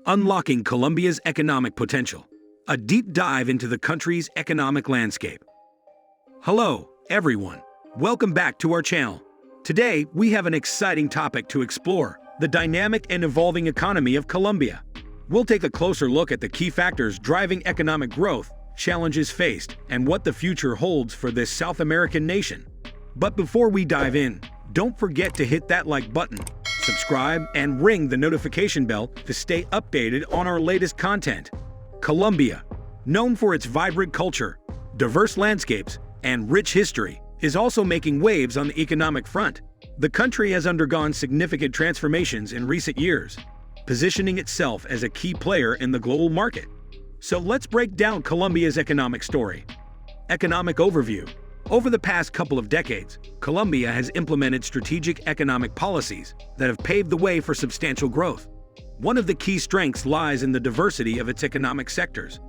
Unlocking Colombia's economic potential. A deep dive into the country's economic landscape. Hello, everyone. Welcome back to our channel. Today, we have an exciting topic to explore: the dynamic and evolving economy of Colombia. We'll take a closer look at the key factors driving economic growth, challenges faced, and what the future holds for this South American nation. But before we dive in, don't forget to hit that like button, subscribe, and ring the notification bell to stay updated on our latest content. Colombia, known for its vibrant culture, diverse landscapes, and rich history, is also making waves on the economic front. The country has undergone significant transformations in recent years, positioning itself as a key player in the global market. So let's break down Colombia's economic story. Economic overview. Over the past couple of decades, Colombia has implemented strategic economic policies that have paved the way for substantial growth. One of the key strengths lies in the diversity of its economic sectors.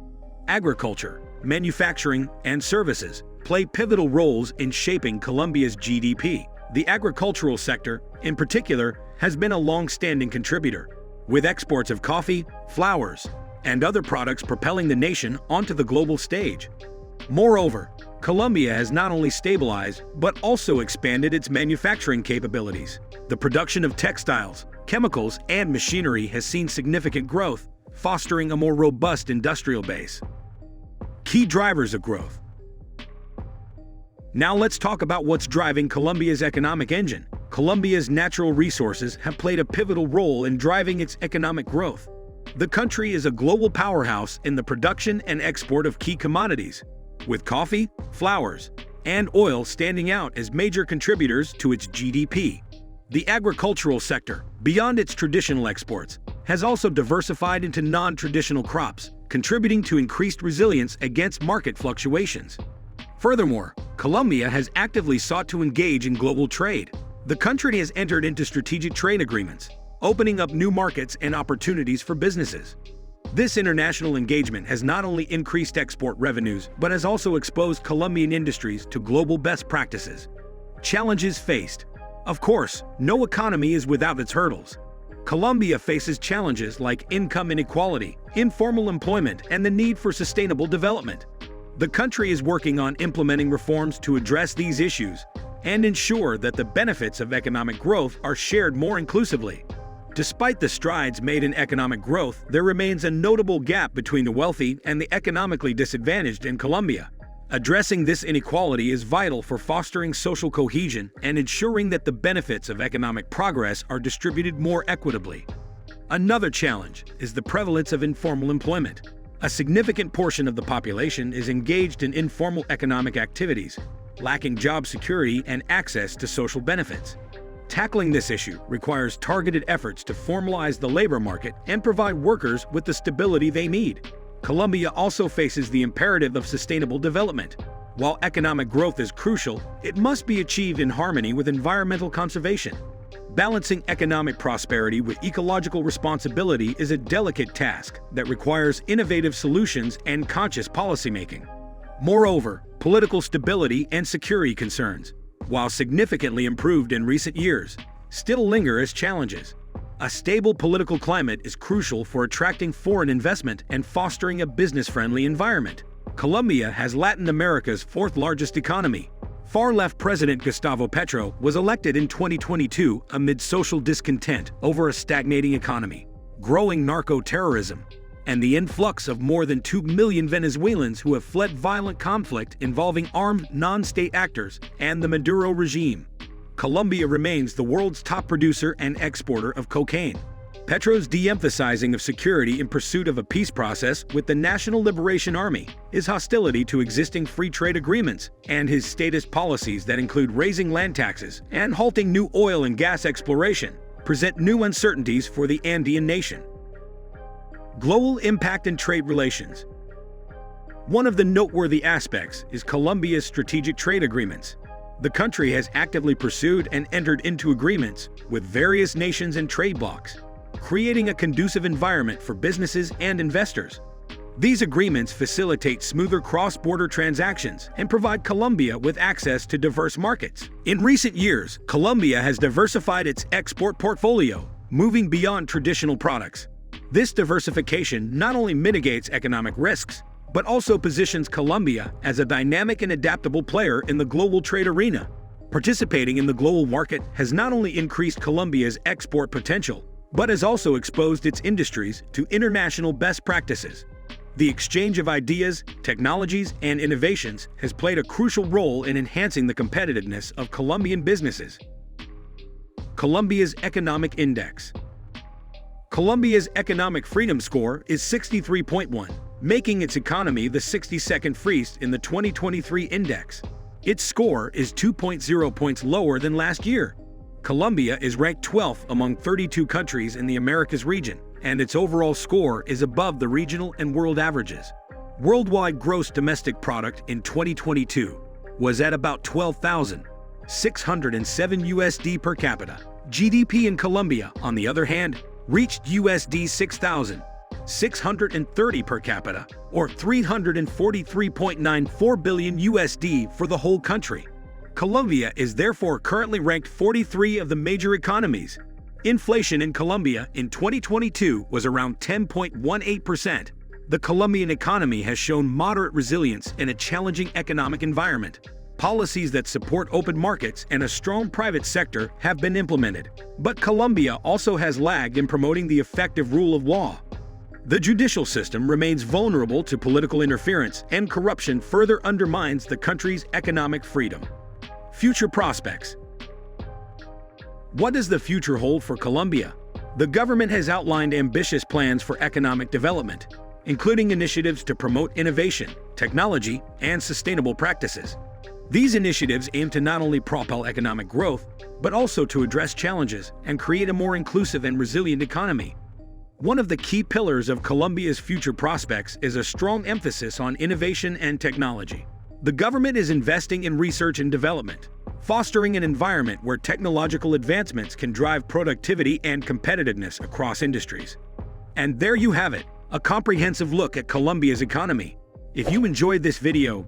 Agriculture, manufacturing, and services play pivotal roles in shaping Colombia's GDP. The agricultural sector, in particular, has been a long-standing contributor, with exports of coffee, flowers, and other products propelling the nation onto the global stage. Moreover, Colombia has not only stabilized, but also expanded its manufacturing capabilities. The production of textiles, chemicals, and machinery has seen significant growth, fostering a more robust industrial base. Key drivers of growth. Now let's talk about what's driving Colombia's economic engine. Colombia's natural resources have played a pivotal role in driving its economic growth. The country is a global powerhouse in the production and export of key commodities, with coffee, flowers, and oil standing out as major contributors to its GDP. The agricultural sector, beyond its traditional exports, has also diversified into non-traditional crops, contributing to increased resilience against market fluctuations. Furthermore, Colombia has actively sought to engage in global trade. The country has entered into strategic trade agreements, opening up new markets and opportunities for businesses. This international engagement has not only increased export revenues, but has also exposed Colombian industries to global best practices. Challenges faced. Of course, no economy is without its hurdles. Colombia faces challenges like income inequality, informal employment, and the need for sustainable development. The country is working on implementing reforms to address these issues and ensure that the benefits of economic growth are shared more inclusively. Despite the strides made in economic growth, there remains a notable gap between the wealthy and the economically disadvantaged in Colombia. Addressing this inequality is vital for fostering social cohesion and ensuring that the benefits of economic progress are distributed more equitably. Another challenge is the prevalence of informal employment. A significant portion of the population is engaged in informal economic activities, lacking job security and access to social benefits. Tackling this issue requires targeted efforts to formalize the labor market and provide workers with the stability they need. Colombia also faces the imperative of sustainable development. While economic growth is crucial, it must be achieved in harmony with environmental conservation. Balancing economic prosperity with ecological responsibility is a delicate task that requires innovative solutions and conscious policymaking. Moreover, political stability and security concerns, while significantly improved in recent years, still linger as challenges. A stable political climate is crucial for attracting foreign investment and fostering a business-friendly environment. Colombia has Latin America's fourth-largest economy. Far-left President Gustavo Petro was elected in 2022 amid social discontent over a stagnating economy, growing narco-terrorism, and the influx of more than 2 million Venezuelans who have fled violent conflict involving armed non-state actors and the Maduro regime. Colombia remains the world's top producer and exporter of cocaine. Petro's de-emphasizing of security in pursuit of a peace process with the National Liberation Army, his hostility to existing free trade agreements, and his statist policies that include raising land taxes and halting new oil and gas exploration present new uncertainties for the Andean nation. Global impact and trade relations. One of the noteworthy aspects is Colombia's strategic trade agreements. The country has actively pursued and entered into agreements with various nations and trade blocs, creating a conducive environment for businesses and investors. These agreements facilitate smoother cross-border transactions and provide Colombia with access to diverse markets. In recent years, Colombia has diversified its export portfolio, moving beyond traditional products. This diversification not only mitigates economic risks, but also positions Colombia as a dynamic and adaptable player in the global trade arena. Participating in the global market has not only increased Colombia's export potential, but has also exposed its industries to international best practices. The exchange of ideas, technologies, and innovations has played a crucial role in enhancing the competitiveness of Colombian businesses. Colombia's Economic Index. Colombia's Economic Freedom Score is 63.1, making its economy the 62nd freest in the 2023 index. Its score is 2.0 points lower than last year. Colombia is ranked 12th among 32 countries in the Americas region, and its overall score is above the regional and world averages. Worldwide gross domestic product in 2022 was at about $12,607 USD per capita. GDP in Colombia, on the other hand, reached USD 6,630 per capita, or 343.94 billion USD for the whole country. Colombia is therefore currently ranked 43 of the major economies. Inflation in Colombia in 2022 was around 10.18%. The Colombian economy has shown moderate resilience in a challenging economic environment. Policies that support open markets and a strong private sector have been implemented, but Colombia also has lagged in promoting the effective rule of law. The judicial system remains vulnerable to political interference, and corruption further undermines the country's economic freedom. Future prospects. What does the future hold for Colombia? The government has outlined ambitious plans for economic development, including initiatives to promote innovation, technology, and sustainable practices. These initiatives aim to not only propel economic growth, but also to address challenges and create a more inclusive and resilient economy. One of the key pillars of Colombia's future prospects is a strong emphasis on innovation and technology. The government is investing in research and development, fostering an environment where technological advancements can drive productivity and competitiveness across industries. And there you have it, a comprehensive look at Colombia's economy. If you enjoyed this video,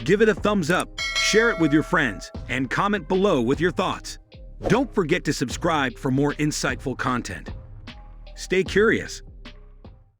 give it a thumbs up, share it with your friends, and comment below with your thoughts. Don't forget to subscribe for more insightful content. Stay curious.